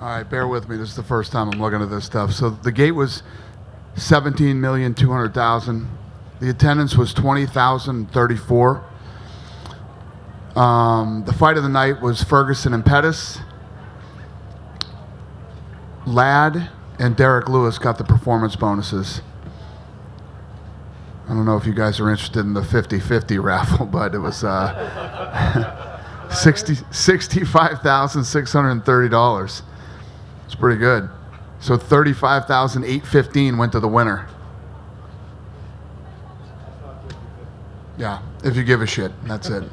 All right, bear with me. This is the first time I'm looking at this stuff. So the gate was 17,200,000. The attendance was 20,034. The fight of the night was Ferguson and Pettis. Ladd and Derek Lewis got the performance bonuses. I don't know if you guys are interested in the 50-50 raffle, but it was $65,630. It's pretty good. So $35,815 went to the winner. Yeah, if you give a shit, that's it.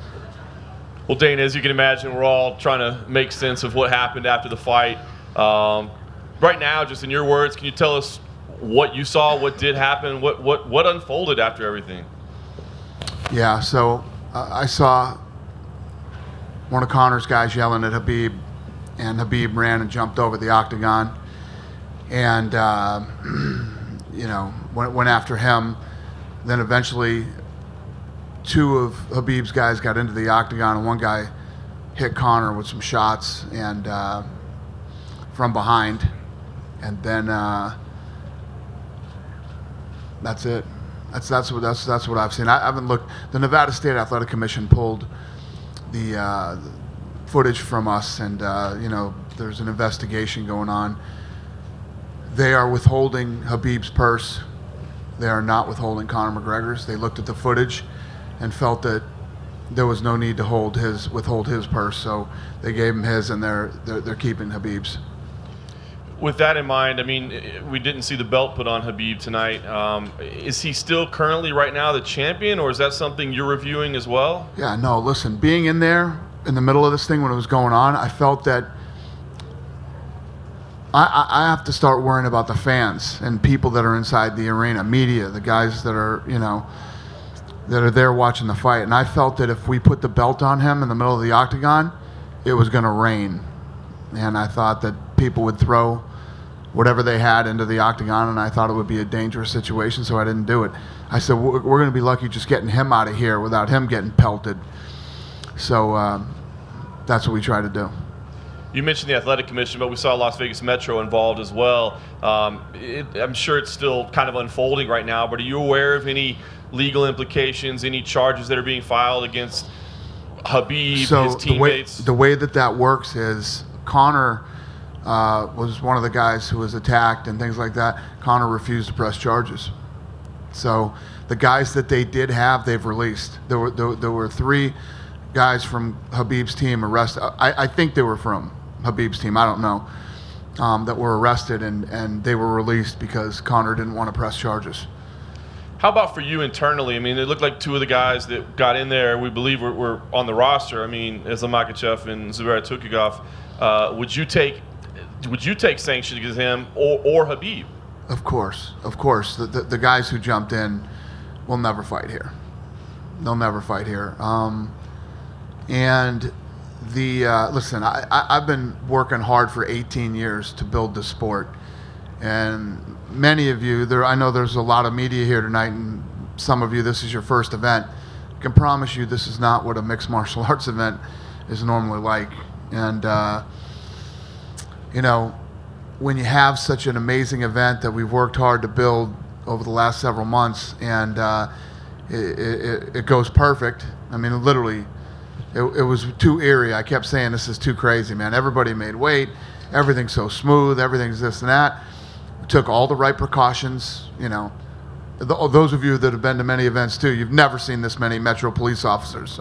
Well, Dana, as you can imagine, we're all trying to make sense of what happened after the fight. Right now, just in your words, can you tell us what you saw, what did happen, what unfolded after everything? Yeah, so I saw one of Conor's guys yelling at Khabib, and Khabib ran and jumped over the octagon, and went after him. Then eventually, two of Khabib's guys got into the octagon, and one guy hit Conor with some shots and from behind, and then that's it. That's what I've seen. I haven't looked. The Nevada State Athletic Commission pulled the footage from us, and there's an investigation going on. They are withholding Khabib's purse. They are not withholding Conor McGregor's. They looked at the footage and felt that there was no need to withhold his purse, so they gave him his, and they're keeping Khabib's. With that in mind, I mean, we didn't see the belt put on Khabib tonight. Is he still currently right now the champion, or is that something you're reviewing as well? Yeah, no, listen, being in there in the middle of this thing when it was going on, I felt that I have to start worrying about the fans and people that are inside the arena, media, the guys that are, that are there watching the fight. And I felt that if we put the belt on him in the middle of the octagon, it was going to rain. And I thought that people would throw whatever they had into the octagon, and I thought it would be a dangerous situation, so I didn't do it. I said, we're going to be lucky just getting him out of here without him getting pelted. So that's what we try to do. You mentioned the Athletic Commission, but we saw Las Vegas Metro involved as well. I'm sure it's still kind of unfolding right now, but are you aware of any legal implications, any charges that are being filed against Khabib, his teammates? The way that works is Conor was one of the guys who was attacked and things like that. Conor refused to press charges. So the guys that they did have, they've released. There were three guys from Khabib's team arrested. I think they were from Khabib's team. I don't know. That were arrested, and they were released because Conor didn't want to press charges. How about for you internally? I mean, it looked like two of the guys that got in there, we believe were on the roster. I mean, Islam Makhachev and Zubair Tukhugov. Would you take sanctions against him or Khabib? Of course. The guys who jumped in will never fight here. They'll never fight here. Listen, I've been working hard for 18 years to build the sport. And many of you, I know there's a lot of media here tonight, and some of you, this is your first event. I can promise you this is not what a mixed martial arts event is normally like. And, when you have such an amazing event that we've worked hard to build over the last several months, and it goes perfect. I mean, literally, it was too eerie. I kept saying, this is too crazy, man. Everybody made weight. Everything's so smooth. Everything's this and that. We took all the right precautions. Those of you that have been to many events too, you've never seen this many Metro police officers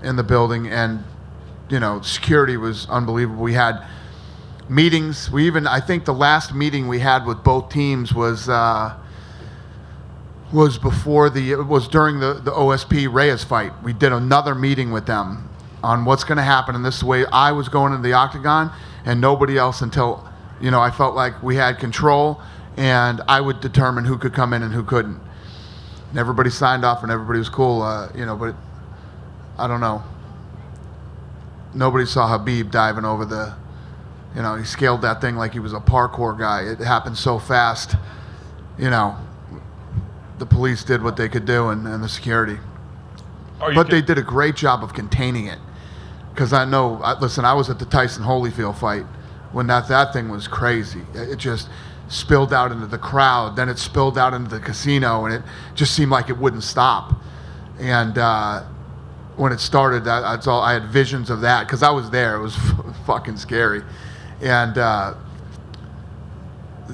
in the building, and security was unbelievable. We had meetings. I think the last meeting we had with both teams was during the OSP Reyes fight. We did another meeting with them on what's going to happen, and this is the way I was going into the octagon, and nobody else until I felt like we had control, and I would determine who could come in and who couldn't. And everybody signed off, and everybody was cool, but I don't know. Nobody saw Khabib diving over he scaled that thing like he was a parkour guy. It happened so fast. The police did what they could do, and the security. But they did a great job of containing it. because I know. Listen, I was at the Tyson Holyfield fight when that thing was crazy. It just spilled out into the crowd. Then it spilled out into the casino, and it just seemed like it wouldn't stop. And when it started, that's all. I had visions of that because I was there. It was fucking scary, and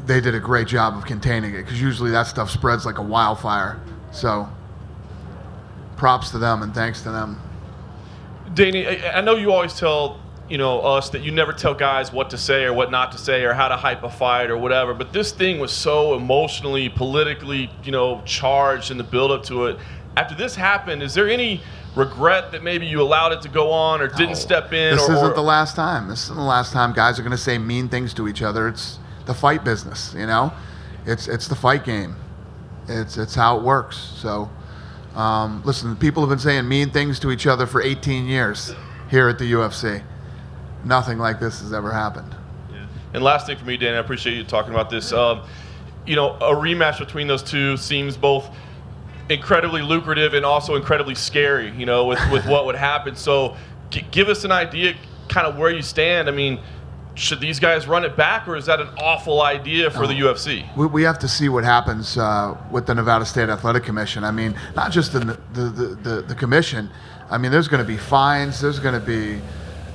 they did a great job of containing it because usually that stuff spreads like a wildfire. So props to them and thanks to them. Danny, I know you always tell us that you never tell guys what to say or what not to say or how to hype a fight or whatever, but this thing was so emotionally, politically, charged in the build-up to it. After this happened, is there any regret that maybe you allowed it to go on or didn't step in? This isn't the last time. This isn't the last time guys are going to say mean things to each other. It's the fight business, It's the fight game. It's how it works. So, listen, people have been saying mean things to each other for 18 years here at the UFC. Nothing like this has ever happened. Yeah. And last thing for me, Danny, I appreciate you talking about this. A rematch between those two seems both incredibly lucrative and also incredibly scary, with what would happen. So give us an idea kind of where you stand. I mean, should these guys run it back, or is that an awful idea for the UFC? We have to see what happens with the Nevada State Athletic Commission. I mean, not just the commission. I mean, there's going to be fines. There's going to be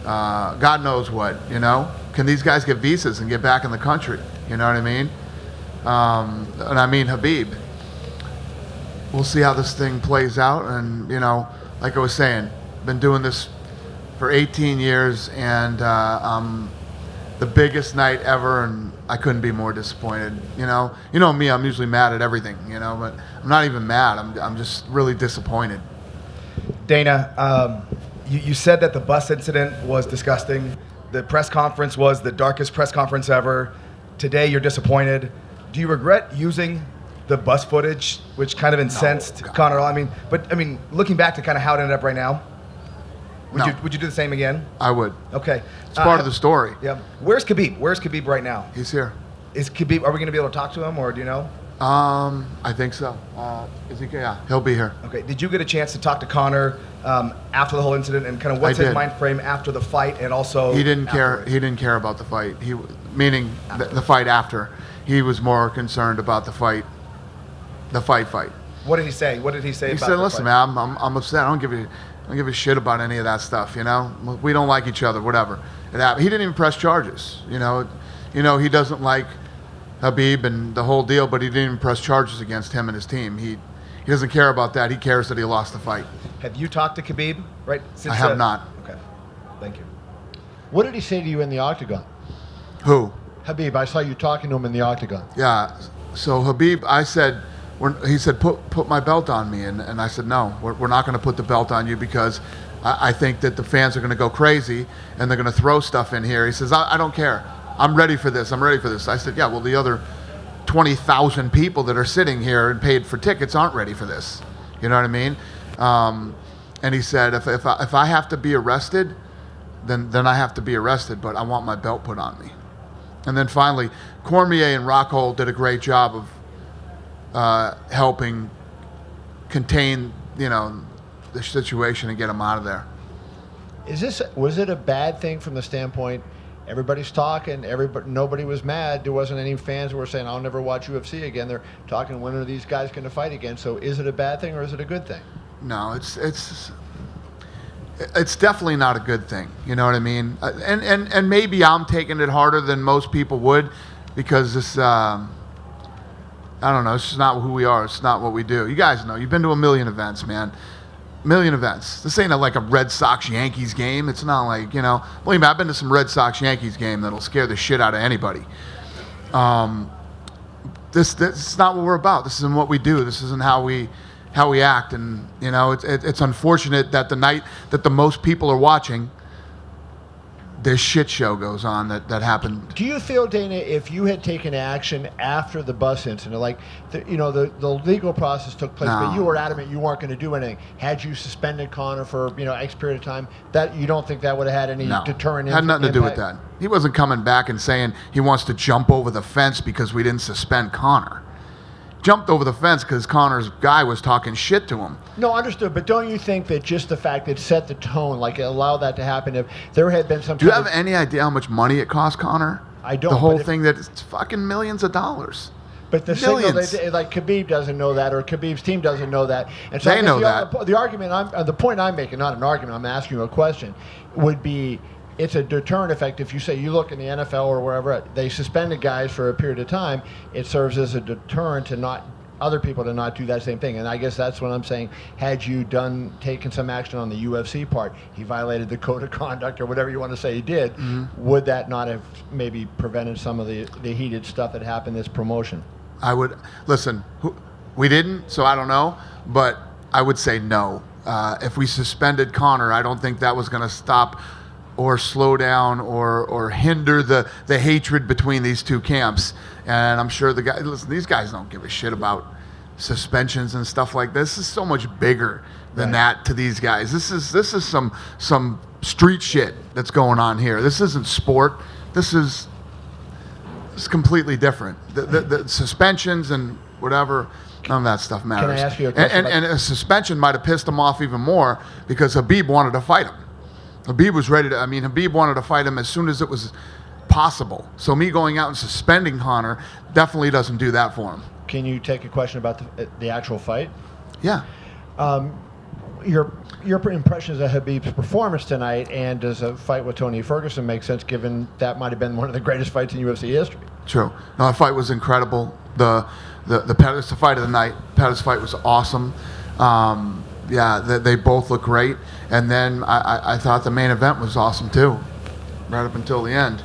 God knows what, Can these guys get visas and get back in the country? You know what I mean? And I mean Khabib. We'll see how this thing plays out. And, like I was saying, been doing this for 18 years, and the biggest night ever, and I couldn't be more disappointed. You know me, I'm usually mad at everything, but I'm not even mad. I'm just really disappointed. Dana, you said that the bus incident was disgusting. The press conference was the darkest press conference ever. Today you're disappointed. Do you regret using the bus footage, which kind of incensed Conor? I mean, looking back to kind of how it ended up right now, would you do the same again? I would. Okay. It's part of the story. Yeah. Where's Khabib? Where's Khabib right now? He's here. Is Khabib? Are we going to be able to talk to him, or do you know? I think so. Is he? Yeah, he'll be here. Okay. Did you get a chance to talk to Conor after the whole incident, and kind of what's his mind frame after the fight, and also he didn't afterwards? care. He didn't care about the fight. Meaning the fight after. He was more concerned about the fight. The fight. What did he say? What did he say? He about said, the "Listen, fight? man, I'm upset. I don't give a shit about any of that stuff. We don't like each other. Whatever. It happened. He didn't even press charges. He doesn't like Khabib and the whole deal, but he didn't even press charges against him and his team. He doesn't care about that. He cares that he lost the fight. Have you talked to Khabib? Right? I have not. Okay. Thank you. What did he say to you in the octagon? Who? Habib, I saw you talking to him in the octagon. Yeah. So Khabib, I said, he said, put my belt on me. And I said, no, we're not going to put the belt on you because I think that the fans are going to go crazy and they're going to throw stuff in here. He says, I don't care. I'm ready for this. I said, yeah, well, the other 20,000 people that are sitting here and paid for tickets aren't ready for this. You know what I mean? And he said, if I have to be arrested, then I have to be arrested, but I want my belt put on me. And then finally, Cormier and Rockhold did a great job of helping contain, the situation and get him out of there. Was it a bad thing from the standpoint, everybody's talking, nobody was mad, there wasn't any fans who were saying, I'll never watch UFC again. They're talking, when are these guys going to fight again? So is it a bad thing or is it a good thing? No, it's definitely not a good thing. You know what I mean? And maybe I'm taking it harder than most people would because this, I don't know, it's just not who we are. It's not what we do. You guys know, you've been to a million events, man. Million events. This ain't like a Red Sox-Yankees game. It's not like, believe me, I've been to some Red Sox-Yankees game that'll scare the shit out of anybody. This is not what we're about. This isn't what we do. This isn't how we act. And, it's unfortunate that the night that the most people are watching, this shit show goes on that happened. Do you feel, Dana, if you had taken action after the bus incident, like the legal process took place, but you were adamant you weren't going to do anything, had you suspended Conor for X period of time, that you don't think that would have had any deterrent impact? Had nothing to do with that. He wasn't coming back and saying he wants to jump over the fence because we didn't suspend Conor. jumped over the fence because Conor's guy was talking shit to him. No, understood. But don't you think that just the fact that it set the tone, like it allowed that to happen, if there had been some Do you have any idea how much money it cost Conor? I don't. The whole thing, that it's fucking millions of dollars. But the Millions. signal, like Khabib doesn't know that, or Khabib's team doesn't know that, and so They know that. The argument, the point I'm making, not an argument, I'm asking you a question, would be it's a deterrent effect. If you say you look in the NFL or wherever they suspended guys for a period of time, it serves as a deterrent to not other people to not do that same thing. And I guess that's what I'm saying. Had you taken some action on the UFC part, he violated the code of conduct or whatever you want to say he did, would that not have maybe prevented some of the heated stuff that happened this promotion? I would listen. We didn't, so I don't know. But I would say no. If we suspended Conor, I don't think that was going to stop or slow down or hinder the hatred between these two camps. And I'm sure these guys don't give a shit about suspensions and stuff like this. This is so much bigger than that to these guys. This is some street shit that's going on here. This isn't sport. It's completely different. The suspensions and whatever, none of that stuff matters. Can I ask you a question? And a suspension might have pissed him off even more because Khabib wanted to fight him. Habib was ready to. Habib wanted to fight him as soon as it was possible. So me going out and suspending Conor definitely doesn't do that for him. Can you take a question about the actual fight? Yeah. Your impressions of Khabib's performance tonight, and does a fight with Tony Ferguson make sense, given that might have been one of the greatest fights in UFC history? True. No, that fight was incredible. The Pettis, the fight of the night. Pettis fight was awesome. They both look great. And then I thought the main event was awesome too, right up until the end.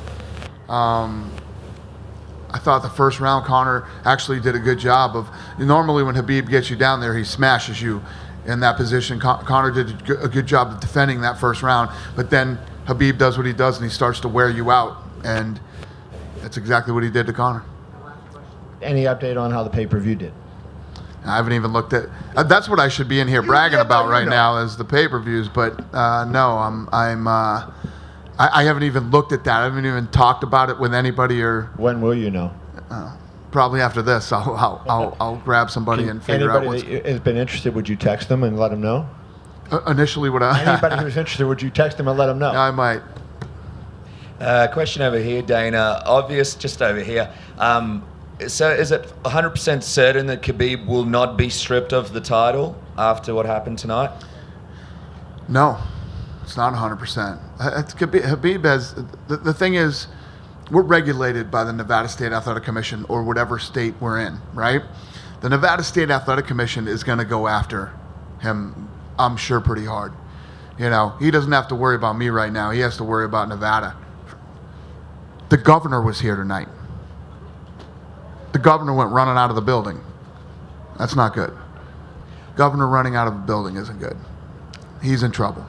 I thought the first round Conor actually did a good job of. Normally when Khabib gets you down there, he smashes you in that position. Conor did a good job of defending that first round, but then Khabib does what he does and he starts to wear you out, and that's exactly what he did to Conor. Any update on how the pay-per-view did? I haven't even looked at. That's what I should be in here bragging about right now, is the pay-per-views. But no, I haven't even looked at that. I haven't even talked about it with anybody. Or when will you know? Probably after this. I'll grab somebody and figure out what's. Anybody that has been interested, would you text them and let them know? Initially, would I? Anybody who's interested, would you text them and let them know? I might. Question over here, Dana. Obvious, just over here. So is it 100% certain that Khabib will not be stripped of the title after what happened tonight? No, it's not 100%. Khabib has, the thing is, we're regulated by the Nevada State Athletic Commission or whatever state we're in, right? The Nevada State Athletic Commission is going to go after him, I'm sure, pretty hard. You know, he doesn't have to worry about me right now. He has to worry about Nevada. The governor was here tonight. The governor went running out of the building. That's not good. Governor running out of a building isn't good. He's in trouble.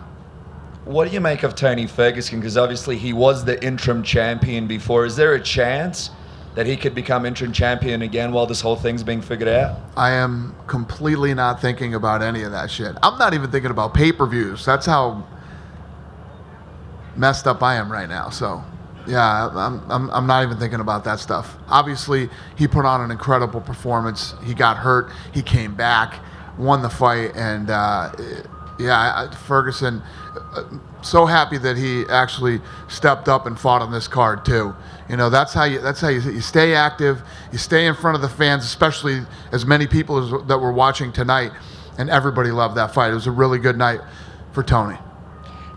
What do you make of Tony Ferguson? Because obviously he was the interim champion before. Is there a chance that he could become interim champion again while this whole thing's being figured out? I am completely not thinking about any of that shit. I'm not even thinking about pay-per-views. That's how messed up I am right now. So, yeah, I'm not even thinking about that stuff. Obviously, he put on an incredible performance. He got hurt. He came back, won the fight, and Ferguson. So happy that he actually stepped up and fought on this card too. You know, that's how you stay active. You stay in front of the fans, especially as many people that were watching tonight, and everybody loved that fight. It was a really good night for Tony.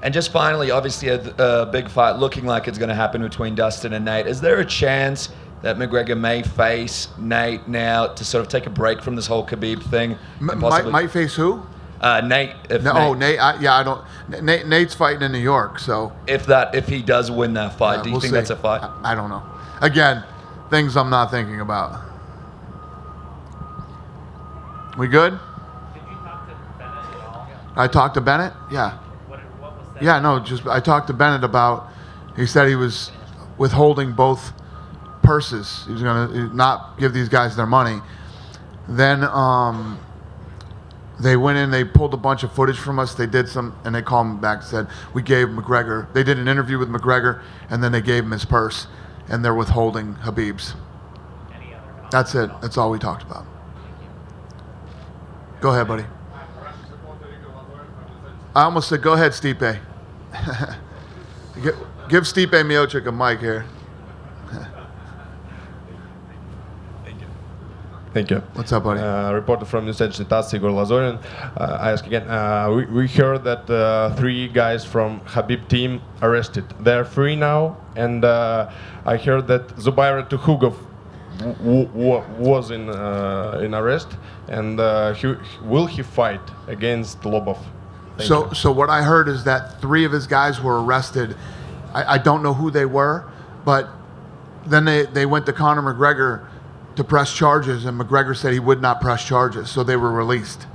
And just finally, obviously a big fight looking like it's going to happen between Dustin and Nate. Is there a chance that McGregor may face Nate now to sort of take a break from this whole Khabib thing? Might face who? Nate. Nate. I don't. Nate's fighting in New York, so if he does win that fight, do you think that's a fight? I don't know. Again, things I'm not thinking about. We good? Did you talk to Bennett at all? I talked to Bennett. Yeah. What was that? Yeah. No. Just I talked to Bennett about. He said he was withholding both purses. He was going to not give these guys their money. Then they went in, they pulled a bunch of footage from us, they did some, and they called me back and said, we gave McGregor, they did an interview with McGregor, and then they gave him his purse, and they're withholding Khabib's. Any other? That's it. That's all we talked about. Go ahead, buddy. I almost said, go ahead, Stipe. Give Stipe Miocic a mic here. Thank you. What's up, buddy? Reporter from News Agency TASS, Igor Lazorin. I ask again, we heard that 3 guys from Khabib team arrested. They're free now, and I heard that Zubair Tukhugov was in arrest, and will he fight against Lobov? Thank you. So what I heard is that 3 of his guys were arrested. I don't know who they were, but then they went to Conor McGregor to press charges, and McGregor said he would not press charges, so they were released.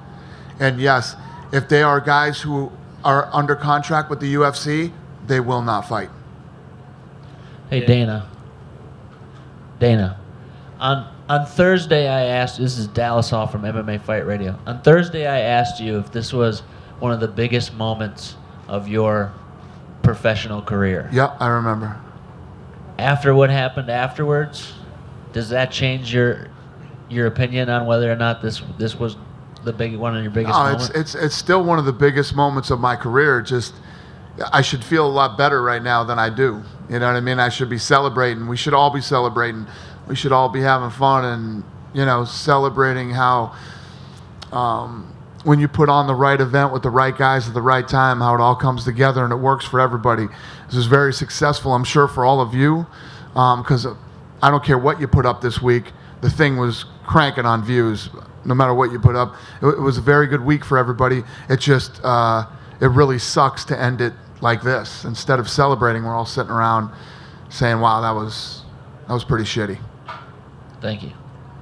And yes, if they are guys who are under contract with the UFC, they will not fight. Hey, Dana. On Thursday, I asked, this is Dallas Hall from MMA Fight Radio. On Thursday, I asked you if this was one of the biggest moments of your professional career. Yeah, I remember. After what happened afterwards, does that change your opinion on whether or not this was one of your biggest moments? It's still one of the biggest moments of my career. Just I should feel a lot better right now than I do. You know what I mean? I should be celebrating. We should all be celebrating. We should all be having fun and celebrating how when you put on the right event with the right guys at the right time, how it all comes together and it works for everybody. This is very successful, I'm sure, for all of you, because I don't care what you put up this week. The thing was cranking on views, no matter what you put up. It was a very good week for everybody. It just, it really sucks to end it like this. Instead of celebrating, we're all sitting around saying, wow, that was pretty shitty. Thank you.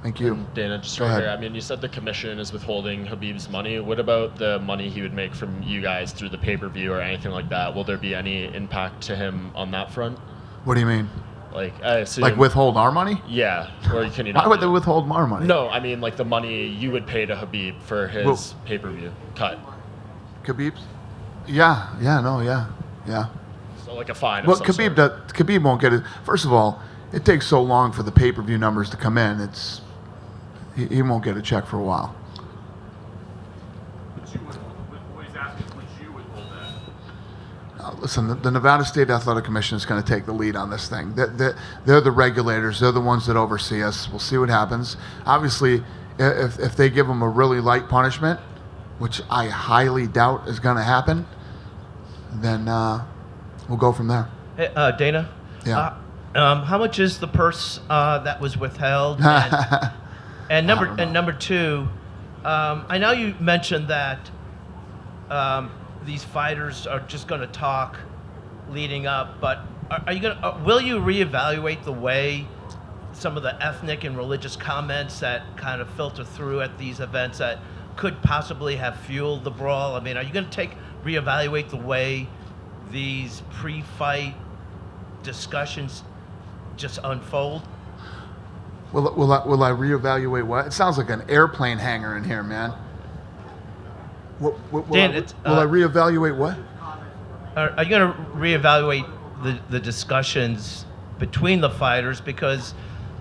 Thank you. Dana, just Go right ahead. here. I mean, you said the commission is withholding Khabib's money. What about the money he would make from you guys through the pay-per-view or anything like that? Will there be any impact to him on that front? What do you mean? Like, I assume, Like withhold our money? Yeah, or can you not? Why would do they it? withhold our money? No, I mean like the money you would pay to Khabib for his Well- pay-per-view cut. Khabib's? Yeah. So like a fine. Well, of some sort. Khabib won't get it. First of all, it takes so long for the pay-per-view numbers to come in. He won't get a check for a while. Listen, the Nevada State Athletic Commission is going to take the lead on this thing. They're the regulators. They're the ones that oversee us. We'll see what happens. Obviously, if they give them a really light punishment, which I highly doubt is going to happen, then we'll go from there. Hey, Dana? Yeah. How much is the purse that was withheld? And number 2, I know you mentioned that these fighters are just going to talk leading up, but are you going to will you reevaluate the way some of the ethnic and religious comments that kind of filter through at these events that could possibly have fueled the brawl? I mean, are you going to reevaluate the way these pre-fight discussions just unfold? Will I reevaluate what? It sounds like an airplane hangar in here, man. Will Dan, I reevaluate what? Are you going to reevaluate the discussions between the fighters, because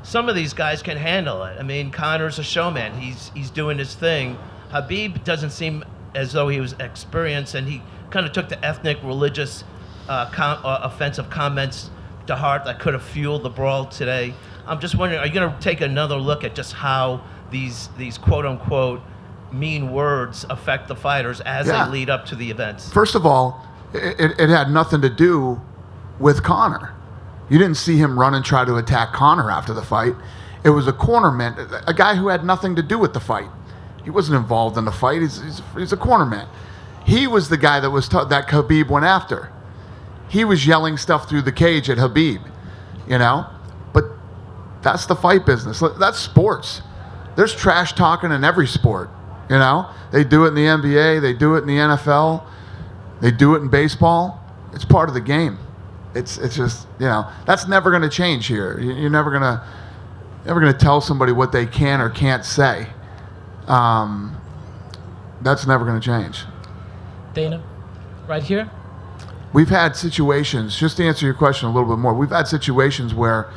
some of these guys can handle it? I mean, Conor's a showman. He's doing his thing. Khabib doesn't seem as though he was experienced, and he kind of took the ethnic, religious, offensive comments to heart that could have fueled the brawl today. I'm just wondering, are you going to take another look at just how these quote-unquote mean words affect the fighters as they lead up to the events? First of all, it had nothing to do with Conor. You didn't see him run and try to attack Conor after the fight. It was a cornerman, a guy who had nothing to do with the fight. He wasn't involved in the fight. He's a cornerman. He was the guy that that Khabib went after. He was yelling stuff through the cage at Khabib, But that's the fight business. That's sports. There's trash talking in every sport, They do it in the NBA. They do it in the NFL. They do it in baseball. It's part of the game. It's just, that's never going to change here. You're never going to tell somebody what they can or can't say. That's never going to change. Dana, right here. We've had situations, just to answer your question a little bit more, we've had situations where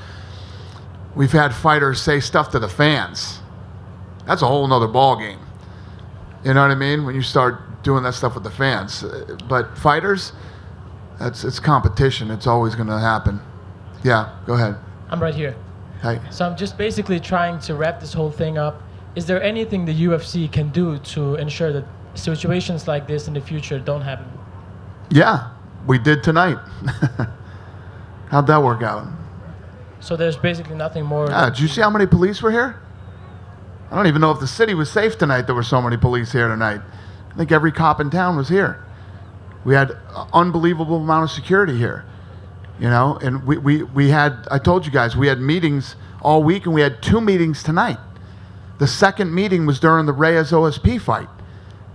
we've had fighters say stuff to the fans. That's a whole nother ball game. You know what I mean? When you start doing that stuff with the fans. But fighters, it's competition. It's always going to happen. Yeah, go ahead. I'm right here. Hey. So I'm just basically trying to wrap this whole thing up. Is there anything the UFC can do to ensure that situations like this in the future don't happen? Yeah, we did tonight. How'd that work out? So there's basically nothing more. Did you see how many police were here? I don't even know if the city was safe tonight. There were so many police here tonight. I think every cop in town was here. We had an unbelievable amount of security here. You know, and we had, I told you guys, we had meetings all week, and we had 2 meetings tonight. The second meeting was during the Reyes OSP fight,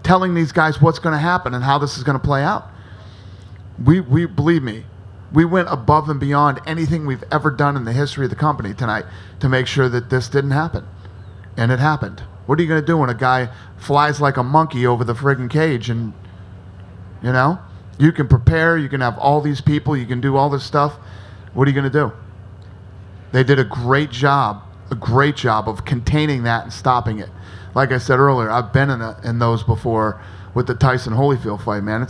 telling these guys what's going to happen and how this is going to play out. We believe me, we went above and beyond anything we've ever done in the history of the company tonight to make sure that this didn't happen. And it happened. What are you going to do when a guy flies like a monkey over the friggin' cage? And, you know, you can prepare, you can have all these people, you can do all this stuff. What are you going to do? They did a great job of containing that and stopping it. Like I said earlier, I've been in those before with the Tyson Holyfield fight, man.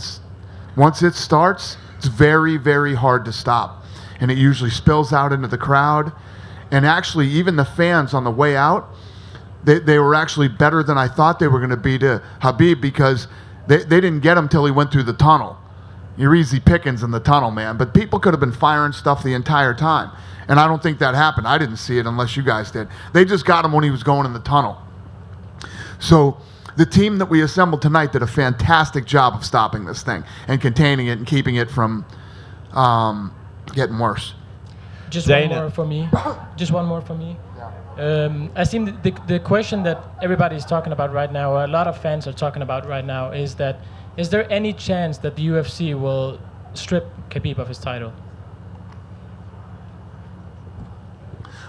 Once it starts, it's very, very hard to stop. And it usually spills out into the crowd. And actually, even the fans on the way out, they were actually better than I thought they were going to be to Khabib, because they didn't get him till he went through the tunnel. You're easy pickings in the tunnel, man. But people could have been firing stuff the entire time. And I don't think that happened. I didn't see it unless you guys did. They just got him when he was going in the tunnel. So the team that we assembled tonight did a fantastic job of stopping this thing and containing it and keeping it from getting worse. Just one more for me. Just one more for me. I think the question that everybody's talking about right now, or a lot of fans are talking about right now, is there any chance that the UFC will strip Khabib of his title?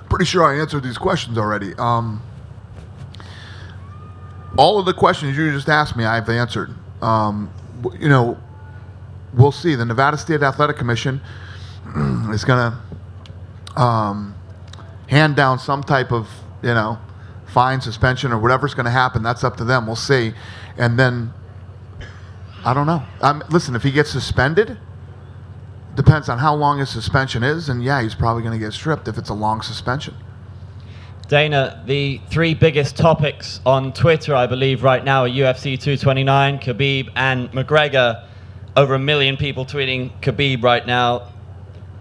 Pretty sure I answered these questions already. All of the questions you just asked me, I've answered. You know, we'll see. The Nevada State Athletic Commission is going to hand down some type of, you know, fine, suspension, or whatever's going to happen. That's up to them. We'll see. And then, I don't know. Listen, if he gets suspended, depends on how long his suspension is, and yeah, he's probably going to get stripped if it's a long suspension. Dana, the 3 biggest topics on Twitter, I believe, right now are UFC 229, Khabib, and McGregor. Over 1 million people tweeting Khabib right now.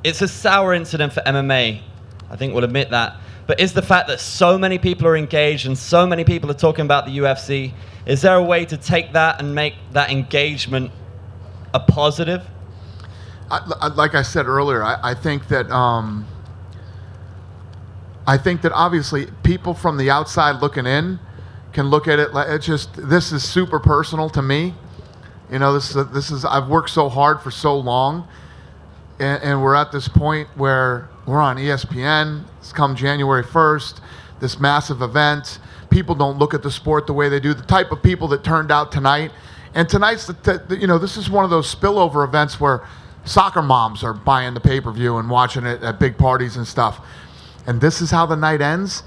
It's a sour incident for MMA. I think we'll admit that. But is the fact that so many people are engaged and so many people are talking about the UFC, is there a way to take that and make that engagement a positive? Like I said earlier, I think that obviously people from the outside looking in can look at it like this is super personal to me. You know, this is I've worked so hard for so long, and we're at this point where we're on ESPN. It's come January 1st, this massive event. People don't look at the sport the way they do. The type of people that turned out tonight, and tonight's this is one of those spillover events where soccer moms are buying the pay-per-view and watching it at big parties and stuff. And this is how the night ends.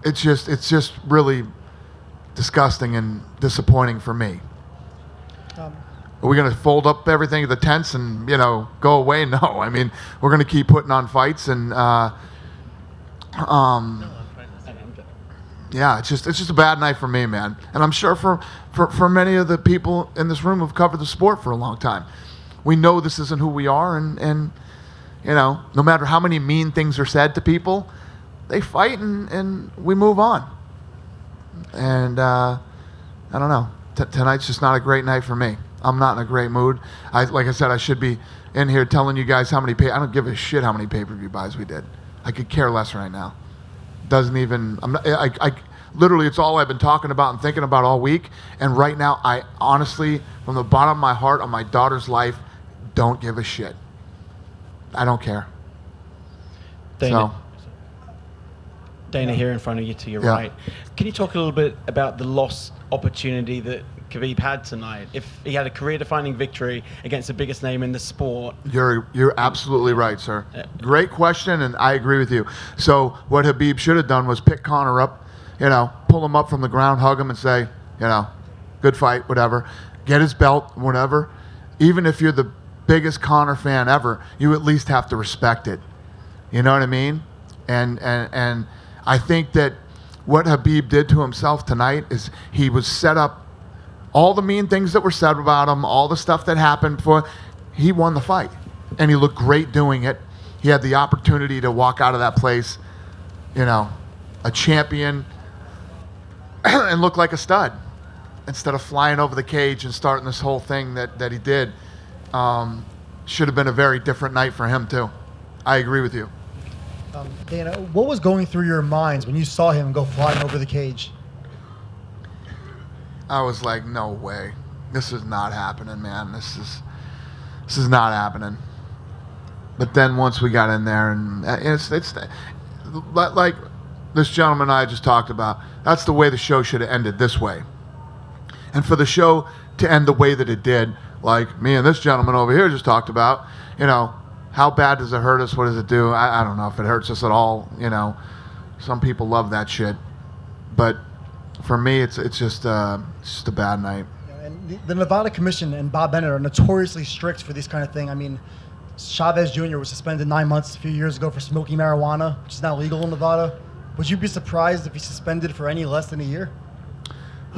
It's just really disgusting and disappointing for me. Are we going to fold up everything, the tents, and go away? No, I mean we're going to keep putting on fights, and yeah, it's just a bad night for me, man. And I'm sure for many of the people in this room who've covered the sport for a long time, we know this isn't who we are, and no matter how many mean things are said to people, they fight and we move on. And I don't know. Tonight's just not a great night for me. I'm not in a great mood. Like I said, I should be in here telling you guys how many I don't give a shit how many pay-per-view buys we did. I could care less right now. Doesn't even. I literally, it's all I've been talking about and thinking about all week. And right now, I honestly, from the bottom of my heart, on my daughter's life, don't give a shit. I don't care. Dana, here in front of you to your Yeah. right. Can you talk a little bit about the lost opportunity that Khabib had tonight? If he had a career-defining victory against the biggest name in the sport. You're absolutely right, sir. Great question, and I agree with you. So what Khabib should have done was pick Conor up, pull him up from the ground, hug him, and say, good fight, whatever. Get his belt, whatever. Even if you're the biggest Conor fan ever, you at least have to respect it. You know what I mean? And I think that what Khabib did to himself tonight is he was set up, all the mean things that were said about him, all the stuff that happened before, he won the fight. And he looked great doing it. He had the opportunity to walk out of that place, you know, a champion and look like a stud instead of flying over the cage and starting this whole thing that he did. Should have been a very different night for him too. I agree with you. Dana, what was going through your minds when you saw him go flying over the cage? I was like, no way. This is not happening, man. This is not happening. But then once we got in there, and it's like this gentleman and I just talked about, that's the way the show should have ended, this way. And for the show to end the way that it did, like me and this gentleman over here just talked about, you know, how bad does it hurt us? What does it do? I don't know if it hurts us at all. You know, some people love that shit, but for me, it's just a bad night. And the Nevada Commission and Bob Bennett are notoriously strict for this kind of thing. I mean, Chavez Jr. was suspended 9 months a few years ago for smoking marijuana, which is now legal in Nevada. Would you be surprised if he's suspended for any less than a year?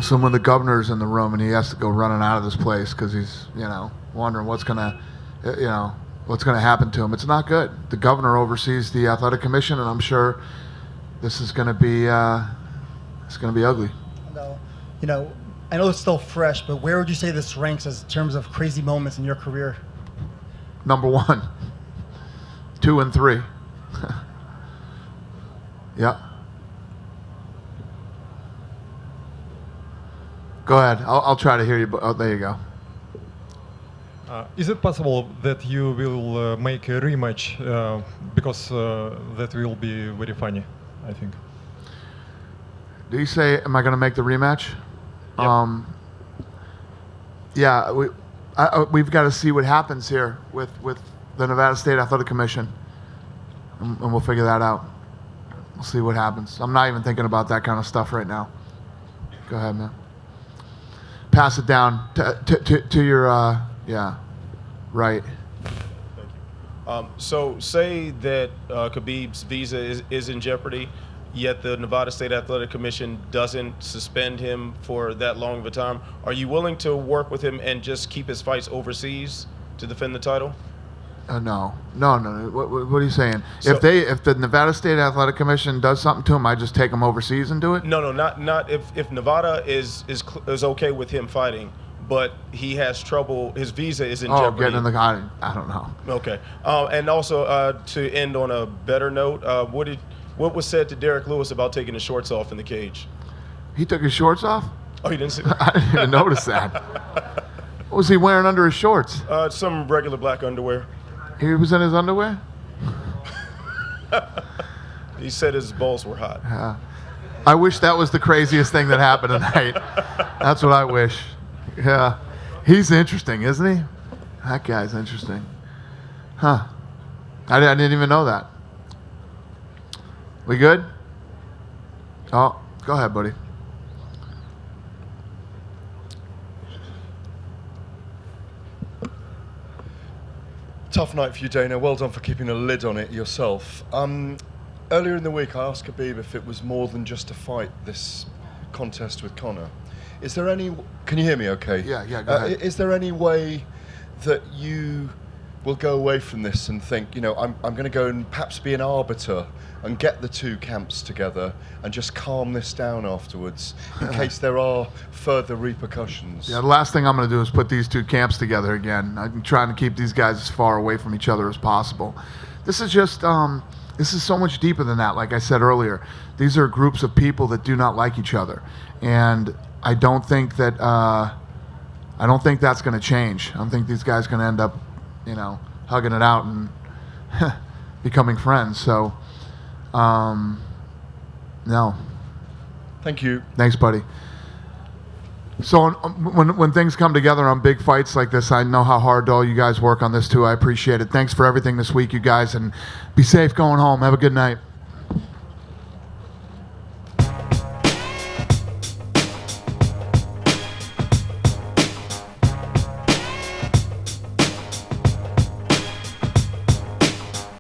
So when the governor's in the room and he has to go running out of this place because he's, you know, wondering what's gonna happen to him, it's not good. The governor oversees the athletic commission, and I'm sure this is gonna be ugly. No, you know, I know it's still fresh, but where would you say this ranks as in terms of crazy moments in your career? Number 1, 2, and 3. Yeah. Go ahead. I'll try to hear you. Oh, there you go. Is it possible that you will make a rematch because that will be very funny, I think? Do you say, am I going to make the rematch? Yep. Yeah, we've got to see what happens here with the Nevada State Athletic Commission, and we'll figure that out. We'll see what happens. I'm not even thinking about that kind of stuff right now. Go ahead, man. Pass it down to your, yeah, right. Thank you. So say that Khabib's visa is in jeopardy, yet the Nevada State Athletic Commission doesn't suspend him for that long of a time. Are you willing to work with him and just keep his fights overseas to defend the title? No. What are you saying? So, if the Nevada State Athletic Commission does something to him, I just take him overseas and do it? No, not if Nevada is okay with him fighting, but he has trouble. His visa is in jeopardy. Getting in the I don't know. Okay, and also to end on a better note, what was said to Derek Lewis about taking his shorts off in the cage? He took his shorts off? Oh, you didn't see? I didn't even notice that. What was he wearing under his shorts? Some regular black underwear. He was in his underwear? He said his balls were hot. I wish that was the craziest thing that happened tonight. That's what I wish. Yeah. He's interesting, isn't he? That guy's interesting. Huh. I didn't even know that. We good? Oh, go ahead, buddy. Tough night for you, Dana. Well done for keeping a lid on it yourself. Earlier in the week, I asked Khabib if it was more than just a fight, this contest with Conor. Is there any... Can you hear me okay? Yeah, go ahead. Is there any way that you will go away from this and think, you know, I'm going to go and perhaps be an arbiter and get the two camps together and just calm this down afterwards in case there are further repercussions? Yeah, the last thing I'm going to do is put these two camps together again. I'm trying to keep these guys as far away from each other as possible. This is just, this is so much deeper than that, like I said earlier. These are groups of people that do not like each other. And I don't think that, that's going to change. I don't think these guys are going to end up, you know, hugging it out and becoming friends. So, no. Thank you. Thanks, buddy. So when things come together on big fights like this, I know how hard all you guys work on this too. I appreciate it. Thanks for everything this week, you guys, and be safe going home. Have a good night.